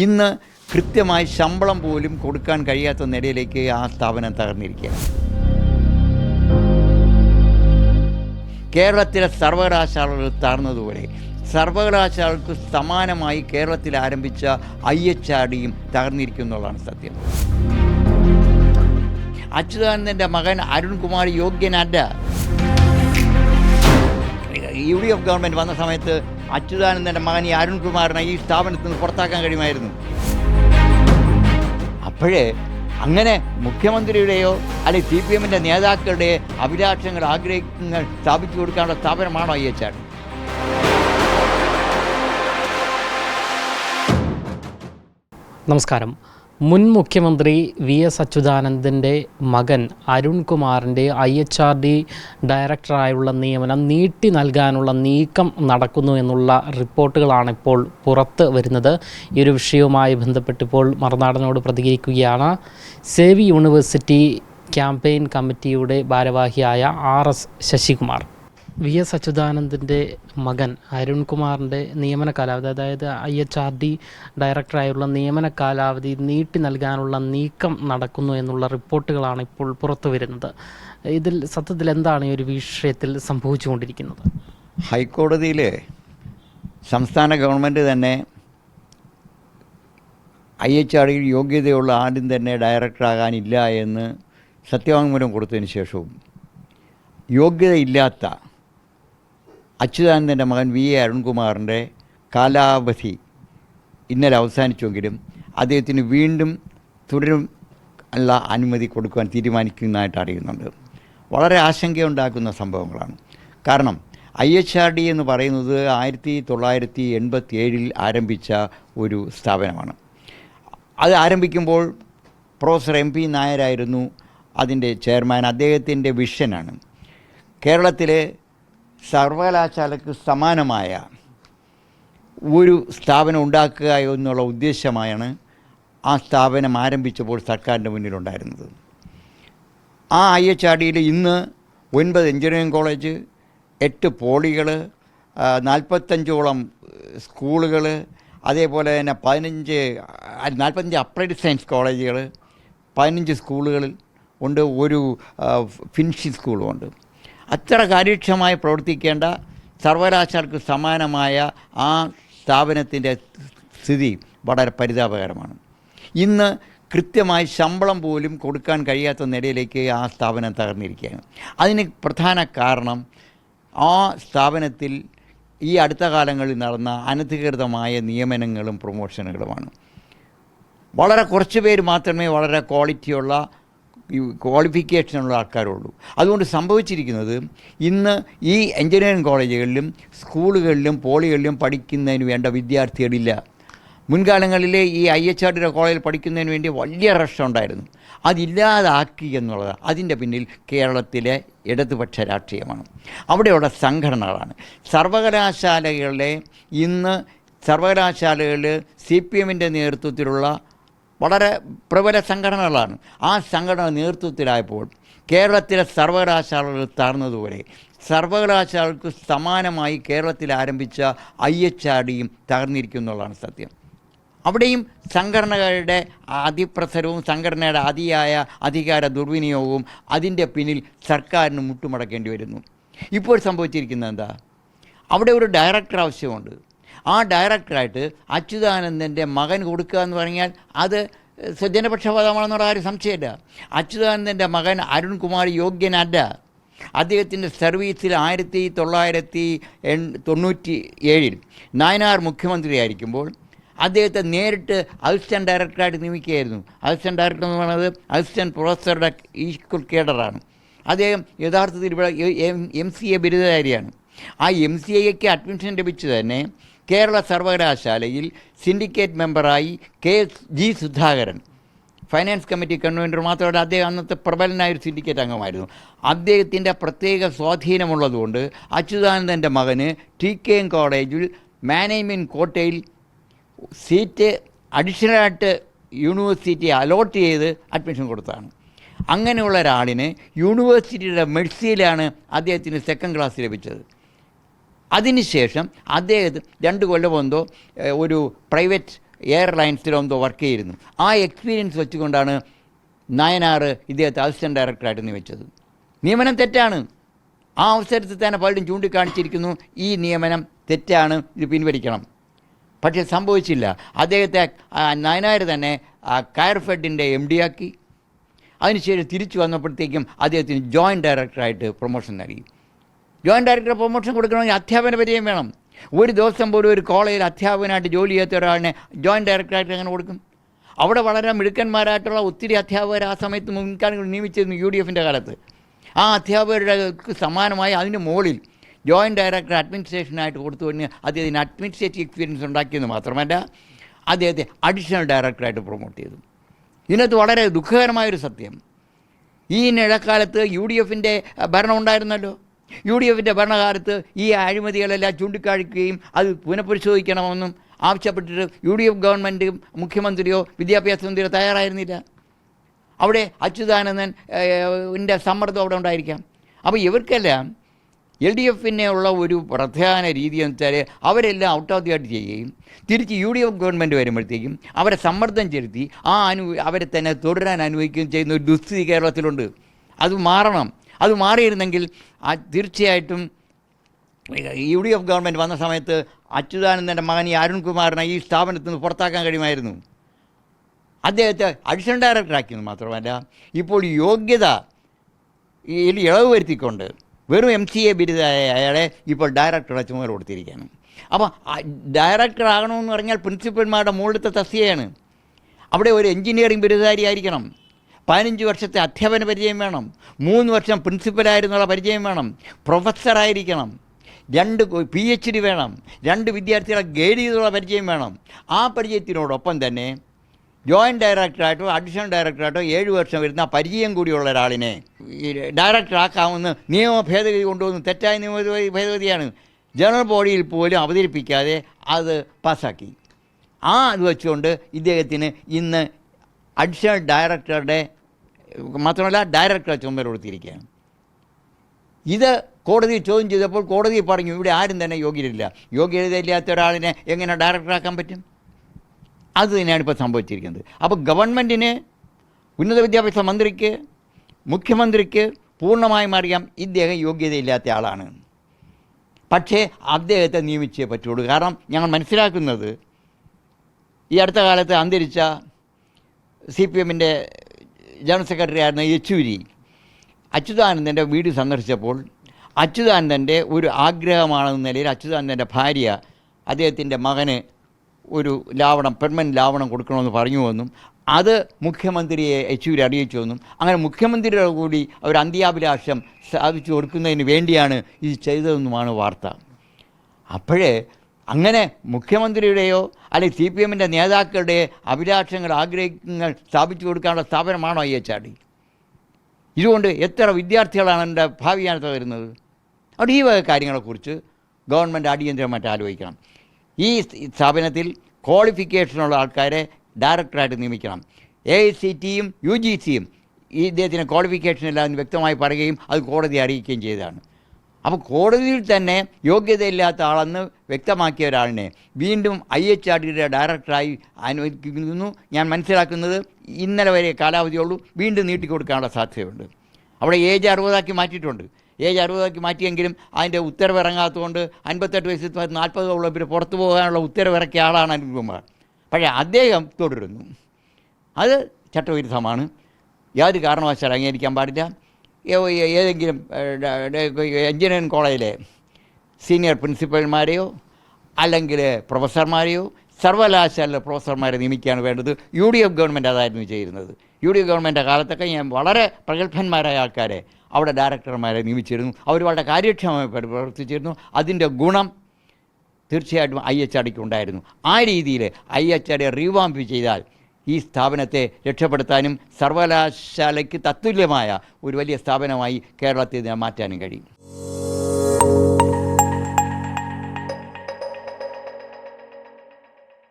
ഇന്ന് കൃത്യമായി ശമ്പളം പോലും കൊടുക്കാൻ കഴിയാത്ത നിലയിലേക്ക് ആ സ്ഥാപനം തകർന്നിരിക്കുകയാണ്. കേരളത്തിലെ സർവകലാശാലകൾ തകർന്നതുപോലെ സർവകലാശാലകൾക്ക് സമാനമായി കേരളത്തിൽ ആരംഭിച്ച IHRDയും തകർന്നിരിക്കുന്നുള്ളതാണ് സത്യം. അച്യുതാനന്ദൻ്റെ മകൻ അരുൺകുമാർ യോഗ്യനല്ല. UDF ഗവൺമെൻറ് വന്ന സമയത്ത് അച്യുതാനന്ദൻ്റെ മകൻ ഈ അരുൺകുമാറിനെ ഈ സ്ഥാപനത്തിൽ നിന്ന് പുറത്താക്കാൻ കഴിയുമായിരുന്നു. അപ്പോഴേ അങ്ങനെ മുഖ്യമന്ത്രിയുടെയോ അല്ലെങ്കിൽ CPMൻ്റെ നേതാക്കളുടെ അഭിലാഷങ്ങൾ ആഗ്രഹങ്ങൾ സ്ഥാപിച്ചു കൊടുക്കാനുള്ള സ്ഥാപനമാണോ IHRD? നമസ്കാരം. മുൻ മുഖ്യമന്ത്രി VS അച്യുതാനന്ദൻ്റെ മകൻ അരുൺകുമാറിൻ്റെ IHRD ഡയറക്ടറായുള്ള നിയമനം നീട്ടി നൽകാനുള്ള നീക്കം നടക്കുന്നു എന്നുള്ള റിപ്പോർട്ടുകളാണ് ഇപ്പോൾ പുറത്ത് വരുന്നത്. ഈ ഒരു വിഷയവുമായി ബന്ധപ്പെട്ടിപ്പോൾ മറുനാടനോട് പ്രതികരിക്കുകയാണ് സേവ് യൂണിവേഴ്സിറ്റി ക്യാമ്പയിൻ കമ്മിറ്റിയുടെ ഭാരവാഹിയായ RS ശശികുമാർ. VS അച്യുതാനന്ദൻ്റെ മകൻ അരുൺകുമാറിൻ്റെ നിയമന കാലാവധി, അതായത് IHRD ഡയറക്ടറായുള്ള നിയമന കാലാവധി നീട്ടി നൽകാനുള്ള നീക്കം നടക്കുന്നു എന്നുള്ള റിപ്പോർട്ടുകളാണ് ഇപ്പോൾ പുറത്തു വരുന്നത്. ഇതിൽ സത്യത്തിൽ എന്താണ് ഈ ഒരു വിഷയത്തിൽ സംഭവിച്ചുകൊണ്ടിരിക്കുന്നത്? ഹൈക്കോടതിയിലെ സംസ്ഥാന ഗവൺമെൻറ് തന്നെ IHRD യോഗ്യതയുള്ള ആരും തന്നെ ഡയറക്ടറാകാനില്ല എന്ന് സത്യവാങ്മൂലം കൊടുത്തതിന് ശേഷവും യോഗ്യതയില്ലാത്ത അച്യുതാനന്ദൻ്റെ മകൻ VA അരുൺകുമാറിൻ്റെ കാലാവധി ഇന്നലെ അവസാനിച്ചുവെങ്കിലും അദ്ദേഹത്തിന് വീണ്ടും തുടരും ഉള്ള അനുമതി കൊടുക്കുവാൻ തീരുമാനിക്കുന്നതായിട്ട് അറിയുന്നുണ്ട്. വളരെ ആശങ്കയുണ്ടാക്കുന്ന സംഭവങ്ങളാണ്. കാരണം IHRD എന്ന് പറയുന്നത് 1987 ആരംഭിച്ച ഒരു സ്ഥാപനമാണ്. അത് ആരംഭിക്കുമ്പോൾ പ്രൊഫസർ MP നായരായിരുന്നു അതിൻ്റെ ചെയർമാൻ. അദ്ദേഹത്തിൻ്റെ വിഷനാണ് കേരളത്തിലെ സർവകലാശാലയ്ക്ക് സമാനമായ ഒരു സ്ഥാപനം ഉണ്ടാക്കുക എന്നുള്ള ഉദ്ദേശമായാണ് ആ സ്ഥാപനം ആരംഭിച്ചപ്പോൾ സർക്കാരിൻ്റെ മുന്നിലുണ്ടായിരുന്നത്. ആ IHRDയിൽ ഇന്ന് 9 എഞ്ചിനീയറിംഗ് കോളേജ്, 8 പോളികൾ, 45ഓളം സ്കൂളുകൾ, അതേപോലെ തന്നെ 45 അപ്ലൈഡ് സയൻസ് കോളേജുകൾ, 15 സ്കൂളുകൾ ഉണ്ട്, ഒരു ഫിനിഷിംഗ് സ്കൂളുമുണ്ട്. അത്ര കാര്യക്ഷമമായി പ്രവർത്തിക്കേണ്ട സർവകലാശാലയ്ക്ക് സമാനമായ ആ സ്ഥാപനത്തിൻ്റെ സ്ഥിതി വളരെ പരിതാപകരമാണ്. ഇന്ന് കൃത്യമായി ശമ്പളം പോലും കൊടുക്കാൻ കഴിയാത്ത നിലയിലേക്ക് ആ സ്ഥാപനം തകർന്നിരിക്കുകയാണ്. അതിന് പ്രധാന കാരണം ആ സ്ഥാപനത്തിൽ ഈ അടുത്ത കാലങ്ങളിൽ നടന്ന അനധികൃതമായ നിയമനങ്ങളും പ്രൊമോഷനുകളുമാണ്. വളരെ കുറച്ച് പേര് മാത്രമേ വളരെ ക്വാളിഫിക്കേഷനുള്ള ആൾക്കാരുള്ളൂ. അതുകൊണ്ട് സംഭവിച്ചിരിക്കുന്നത് ഇന്ന് ഈ എഞ്ചിനീയറിംഗ് കോളേജുകളിലും സ്കൂളുകളിലും പോളികളിലും പഠിക്കുന്നതിന് വേണ്ട വിദ്യാർത്ഥികളില്ല. മുൻകാലങ്ങളിലെ ഈ IHRD കോളേജിൽ പഠിക്കുന്നതിന് വേണ്ടി വലിയ റഷ് ഉണ്ടായിരുന്നു. അതില്ലാതാക്കി എന്നുള്ളതാണ് അതിൻ്റെ പിന്നിൽ കേരളത്തിലെ ഇടതുപക്ഷ രാഷ്ട്രീയമാണ്. അവിടെയുള്ള സംഘടനകളാണ്. സർവകലാശാലകളിൽ CPMൻ്റെ നേതൃത്വത്തിലുള്ള വളരെ പ്രബല സംഘടനകളാണ്. ആ സംഘടന നേതൃത്വത്തിലായപ്പോൾ കേരളത്തിലെ സർവകലാശാലകൾ തകർന്നതുപോലെ സർവകലാശാലകൾക്ക് സമാനമായി കേരളത്തിൽ ആരംഭിച്ച IHRDയും തകർന്നിരിക്കുന്നുള്ളതാണ് സത്യം. അവിടെയും സംഘടനകളുടെ അതിപ്രസരവും സംഘടനയുടെ അതിയായ അധികാര ദുർവിനിയോഗവും അതിൻ്റെ പിന്നിൽ സർക്കാരിന് മുട്ടുമടക്കേണ്ടി വരുന്നു. ഇപ്പോൾ സംഭവിച്ചിരിക്കുന്നത് എന്താ? അവിടെ ഒരു ഡയറക്ടർ ആവശ്യമുണ്ട്. ആ ഡയറക്ടറായിട്ട് അച്യുതാനന്ദൻ്റെ മകൻ കൊടുക്കുക എന്ന് പറഞ്ഞാൽ അത് ജനപക്ഷപാതമാണെന്നുള്ള ആരും സംശയമില്ല. അച്യുതാനന്ദൻ്റെ മകൻ അരുൺകുമാർ യോഗ്യനല്ല. അദ്ദേഹത്തിൻ്റെ സർവീസിൽ 1997 നായനാർ മുഖ്യമന്ത്രിയായിരിക്കുമ്പോൾ അദ്ദേഹത്തെ നേരിട്ട് അസിസ്റ്റൻറ്റ് ഡയറക്ടറായിട്ട് നിയമിക്കുകയായിരുന്നു. അസിസ്റ്റൻറ്റ് ഡയറക്ടർ എന്ന് പറയുന്നത് അസിസ്റ്റൻറ്റ് പ്രൊഫസറുടെ ഈക്വൽ കേഡറാണ്. അദ്ദേഹം യഥാർത്ഥത്തിൽ ഇവിടെ MCA ബിരുദധാരിയാണ്. ആ MCAക്ക് അഡ്മിഷൻ ലഭിച്ചു തന്നെ കേരള സർവകലാശാലയിൽ സിൻഡിക്കേറ്റ് മെമ്പറായി G Sudhakaran, finance committee convener മാത്രമല്ല, അദ്ദേഹം അന്നത്തെ പ്രബലനായൊരു സിൻഡിക്കേറ്റ് അംഗമായിരുന്നു. അദ്ദേഹത്തിൻ്റെ പ്രത്യേക സ്വാധീനമുള്ളതുകൊണ്ട് അച്യുതാനന്ദൻ്റെ മകന് TKM കോളേജിൽ മാനേജ്മെൻറ്റ് കോട്ടയിൽ സീറ്റ് അഡീഷണലായിട്ട് യൂണിവേഴ്സിറ്റി അലോട്ട് ചെയ്ത് അഡ്മിഷൻ കൊടുത്തതാണ്. അങ്ങനെയുള്ള ഒരാളിന് യൂണിവേഴ്സിറ്റിയുടെ മെഴ്സിയിലാണ് അദ്ദേഹത്തിന് സെക്കൻഡ് ക്ലാസ് ലഭിച്ചത്. അതിനുശേഷം അദ്ദേഹം 2 കൊല്ലം മുമ്പോ ഒരു പ്രൈവറ്റ് എയർലൈൻസിലോ എന്തോ വർക്ക് ചെയ്തിരുന്നു. ആ എക്സ്പീരിയൻസ് വെച്ചുകൊണ്ടാണ് നയനാർ ഇദ്ദേഹത്തെ അസിസ്റ്റൻറ്റ് ഡയറക്ടറായിട്ട് നിയമിച്ചത്. നിയമനം തെറ്റാണ്. ആ അവസരത്തിൽ തന്നെ പലരും ചൂണ്ടിക്കാണിച്ചിരിക്കുന്നു, ഈ നിയമനം തെറ്റാണ്, ഇത് പിൻവലിക്കണം. പക്ഷേ സംഭവിച്ചില്ല. അദ്ദേഹത്തെ നയനാർ തന്നെ കയർഫെഡിൻ്റെ MD ആക്കി. അതിനുശേഷം തിരിച്ചു വന്നപ്പോഴത്തേക്കും അദ്ദേഹത്തിന് ജോയിൻറ്റ് ഡയറക്ടറായിട്ട് പ്രൊമോഷൻ നൽകി. ജോയിൻറ്റ് ഡയറക്ടർ പ്രൊമോഷൻ കൊടുക്കണമെങ്കിൽ അധ്യാപന പരിചയം വേണം. ഒരു ദിവസം പോലും ഒരു കോളേജിൽ അധ്യാപകനായിട്ട് ജോലി ചെയ്യാത്ത ഒരാളിനെ ജോയിൻറ്റ് ഡയറക്ടറായിട്ട് എങ്ങനെ കൊടുക്കും? അവിടെ വളരെ മിടുക്കന്മാരായിട്ടുള്ള ഒത്തിരി അധ്യാപകർ ആ സമയത്ത് മുൻകാലങ്ങളിൽ നിയമിച്ചിരുന്നു UDFൻ്റെ കാലത്ത്. ആ അധ്യാപകരുടെ സമാനമായി അതിന് മുകളിൽ ജോയിൻറ്റ് ഡയറക്ടർ അഡ്മിനിസ്ട്രേഷനായിട്ട് കൊടുത്തു കഴിഞ്ഞ് അദ്ദേഹത്തിന് അഡ്മിനിസ്ട്രേറ്റീവ് എക്സ്പീരിയൻസ് ഉണ്ടാക്കിയെന്ന് മാത്രമല്ല അദ്ദേഹത്തെ അഡീഷണൽ ഡയറക്ടറായിട്ട് പ്രൊമോട്ട് ചെയ്തു. ഇതിനകത്ത് വളരെ ദുഃഖകരമായൊരു സത്യം, ഈ ഇടക്കാലത്ത് UDFൻ്റെ ഭരണം ഉണ്ടായിരുന്നല്ലോ. UDFൻ്റെ ഭരണകാലത്ത് ഈ അഴിമതികളെല്ലാം ചൂണ്ടിക്കാണിക്കുകയും അത് പുനഃപരിശോധിക്കണമെന്നും ആവശ്യപ്പെട്ടിട്ട് UDF ഗവൺമെൻറ് മുഖ്യമന്ത്രിയോ വിദ്യാഭ്യാസ മന്ത്രിയോ തയ്യാറായിരുന്നില്ല. അവിടെ അച്യുതാനന്ദൻ്റെ സമ്മർദ്ദം അവിടെ ഉണ്ടായിരിക്കാം. അപ്പോൾ ഇവർക്കെല്ലാം LDFനെ ഉള്ള ഒരു പ്രധാന രീതി എന്ന് വെച്ചാൽ അവരെല്ലാം ഔട്ട് ഓഫ് ദി ആയിട്ട് ചെയ്യുകയും തിരിച്ച് UDF ഗവൺമെൻറ് വരുമ്പോഴത്തേക്കും അവരെ സമ്മർദ്ദം ചെലുത്തി അവരെ തന്നെ തുടരാൻ അനുവദിക്കുകയും ചെയ്യുന്ന ഒരു ദുസ്ഥിതി കേരളത്തിലുണ്ട്. അത് മാറണം. അത് മാറിയിരുന്നെങ്കിൽ തീർച്ചയായിട്ടും UDF ഗവൺമെൻറ് വന്ന സമയത്ത് അച്യുതാനന്ദൻ്റെ മകൻ ഈ അരുൺകുമാറിനെ ഈ സ്ഥാപനത്തിൽ നിന്ന് പുറത്താക്കാൻ കഴിയുമായിരുന്നു. അദ്ദേഹത്തെ അഡീഷണൽ ഡയറക്ടറാക്കിയെന്ന് മാത്രമല്ല ഇപ്പോൾ യോഗ്യത ഇളവ് വരുത്തിക്കൊണ്ട് വെറും MCA ബിരുദായ അയാളെ ഇപ്പോൾ ഡയറക്ടറുടെ ചുമതല കൊടുത്തിരിക്കുകയാണ്. അപ്പോൾ ഡയറക്ടർ ആകണമെന്ന് പറഞ്ഞാൽ പ്രിൻസിപ്പൽമാരുടെ മുകളിലത്തെ തസ്തികയാണ്. അവിടെ ഒരു എൻജിനീയറിംഗ് ബിരുദധാരി ആയിരിക്കണം, 15 വർഷത്തെ അധ്യാപന പരിചയം വേണം, 3 വർഷം പ്രിൻസിപ്പലായിരുന്നുള്ള പരിചയം വേണം, പ്രൊഫസറായിരിക്കണം, 2 PhD വേണം, 2 വിദ്യാർത്ഥികളെ ഗൈഡ് ചെയ്തുള്ള പരിചയം വേണം. ആ പരിചയത്തിനോടൊപ്പം തന്നെ ജോയിൻറ്റ് ഡയറക്ടറായിട്ടോ അഡീഷണൽ ഡയറക്ടറായിട്ടോ 7 വർഷം വരുന്ന പരിചയം കൂടിയുള്ള ഒരാളിനെ ഈ ഡയറക്ടറാക്കാമെന്ന് നിയമ ഭേദഗതി കൊണ്ടുവന്ന് തെറ്റായ നിയമ ഭേദഗതിയാണ്. ജനറൽ ബോഡിയിൽ പോലും അവതരിപ്പിക്കാതെ അത് പാസ്സാക്കി. അത് വെച്ചുകൊണ്ട് ഇദ്ദേഹത്തിന് ഇന്ന് അഡീഷണൽ ഡയറക്ടറുടെ മാത്രമല്ല ഡയറക്ടറെ ചുമതല കൊടുത്തിരിക്കുകയാണ്. ഇത് കോടതി ചോദ്യം ചെയ്തപ്പോൾ കോടതി പറഞ്ഞു ഇവിടെ ആരും തന്നെ യോഗ്യരില്ല. യോഗ്യതയില്ലാത്ത ഒരാളിനെ എങ്ങനെ ഡയറക്ടറാക്കാൻ പറ്റും? അത് തന്നെയാണ് ഇപ്പോൾ സംഭവിച്ചിരിക്കുന്നത്. അപ്പോൾ ഗവൺമെൻറ്റിന്, ഉന്നത വിദ്യാഭ്യാസ മന്ത്രിക്ക്, മുഖ്യമന്ത്രിക്ക് പൂർണ്ണമായും അറിയാം ഇദ്ദേഹം യോഗ്യതയില്ലാത്ത ആളാണ്. പക്ഷേ അദ്ദേഹത്തെ നിയമിച്ചേ പറ്റുള്ളൂ. കാരണം ഞങ്ങൾ മനസ്സിലാക്കുന്നത് ഈ അടുത്ത കാലത്ത് അന്തരിച്ച CPMൻ്റെ ജനറൽ സെക്രട്ടറി ആയിരുന്ന യെച്ചൂരി അച്യുതാനന്ദൻ്റെ വീട് സന്ദർശിച്ചപ്പോൾ അച്യുതാനന്ദൻ്റെ ഒരു ആഗ്രഹമാണെന്ന നിലയിൽ അച്യുതാനന്ദൻ്റെ ഭാര്യ അദ്ദേഹത്തിൻ്റെ മകന് ഒരു പെർമനൻറ്റ് ലാവണം കൊടുക്കണമെന്ന് പറഞ്ഞുവെന്നും അത് മുഖ്യമന്ത്രിയെ യെച്ചൂരി അറിയിച്ചുവെന്നും അങ്ങനെ മുഖ്യമന്ത്രിയുടെ കൂടി ഒരു അന്ത്യാഭിലാഷം സാധിച്ചു കൊടുക്കുന്നതിന് വേണ്ടിയാണ് ഇത് ചെയ്തതെന്നുമാണ് വാർത്ത. അപ്പോഴേ അങ്ങനെ മുഖ്യമന്ത്രിയുടെയോ അല്ലെങ്കിൽ CPMൻ്റെ നേതാക്കളുടെ അഭിലാഷങ്ങൾ, ആഗ്രഹങ്ങൾ സ്ഥാപിച്ചു കൊടുക്കാനുള്ള സ്ഥാപനമാണോ IHRD? ഇതുകൊണ്ട് എത്ര വിദ്യാർത്ഥികളാണ് എൻ്റെ ഭാവിയാനത്ത് വരുന്നത്? അവിടെ ഈ വക കാര്യങ്ങളെക്കുറിച്ച് ഗവൺമെൻറ് അടിയന്തരമായിട്ട് ആലോചിക്കണം. ഈ സ്ഥാപനത്തിൽ ക്വാളിഫിക്കേഷനുള്ള ആൾക്കാരെ ഡയറക്ടറായിട്ട് നിയമിക്കണം. AICTയും UGCയും ഈ ഇദ്ദേഹത്തിന് ക്വാളിഫിക്കേഷനില്ലാന്ന് വ്യക്തമായി പറയുകയും അത് കോടതിയെ അറിയിക്കുകയും ചെയ്തതാണ്. അപ്പോൾ കോടതിയിൽ തന്നെ യോഗ്യതയില്ലാത്ത ആളെന്ന് വ്യക്തമാക്കിയ ഒരാളിനെ വീണ്ടും IHRDയുടെ ഡയറക്ടറായി അനുവദിക്കുന്നു. ഞാൻ മനസ്സിലാക്കുന്നത് ഇന്നലെ വരെ കാലാവധിയുള്ളൂ, വീണ്ടും നീട്ടിക്കൊടുക്കാനുള്ള സാധ്യതയുണ്ട്. അവിടെ ഏജ് 60 മാറ്റിയിട്ടുണ്ട്. ഏജ് 60 മാറ്റിയെങ്കിലും അതിൻ്റെ ഉത്തരവ് ഇറങ്ങാത്തതുകൊണ്ട് 58 വയസ്സിൽ 40 പിന്നെ പുറത്തു പോകാനുള്ള ഉത്തരവിറക്കിയ ആളാണ് അരുൺകുമാർ. പക്ഷേ അദ്ദേഹം തുടരുന്നു. അത് ചട്ടവിരുദ്ധമാണ്. യാതൊരു കാരണവശാലും അംഗീകരിക്കാൻ പാടില്ല. ഏതെങ്കിലും എഞ്ചിനീയറിംഗ് കോളേജിലെ സീനിയർ പ്രിൻസിപ്പൽമാരെയോ അല്ലെങ്കിൽ പ്രൊഫസർമാരെയോ സർവകലാശാല പ്രൊഫസർമാരെ നിയമിക്കുകയാണ് വേണ്ടത്. UDF ഗവൺമെൻറ് അതായിരുന്നു ചെയ്യുന്നത്. UDF ഗവൺമെൻറ് കാലത്തൊക്കെ ഞാൻ വളരെ പ്രഗത്ഭന്മാരായ ആൾക്കാരെ അവിടെ ഡയറക്ടർമാരെ നിയമിച്ചിരുന്നു. അവർ വളരെ കാര്യക്ഷമമായി പ്രവർത്തിച്ചിരുന്നു. അതിൻ്റെ ഗുണം തീർച്ചയായിട്ടും IHRDക്ക് ഉണ്ടായിരുന്നു. ആ രീതിയിൽ IHRD റീവാമ്പ് ചെയ്താൽ ഈ സ്ഥാപനത്തെ രക്ഷപ്പെടുത്താനും സർവകലാശാലയ്ക്ക് തത്തുല്യമായ ഒരു വലിയ സ്ഥാപനമായി കേരളത്തെ മാറ്റാനും കഴിയും.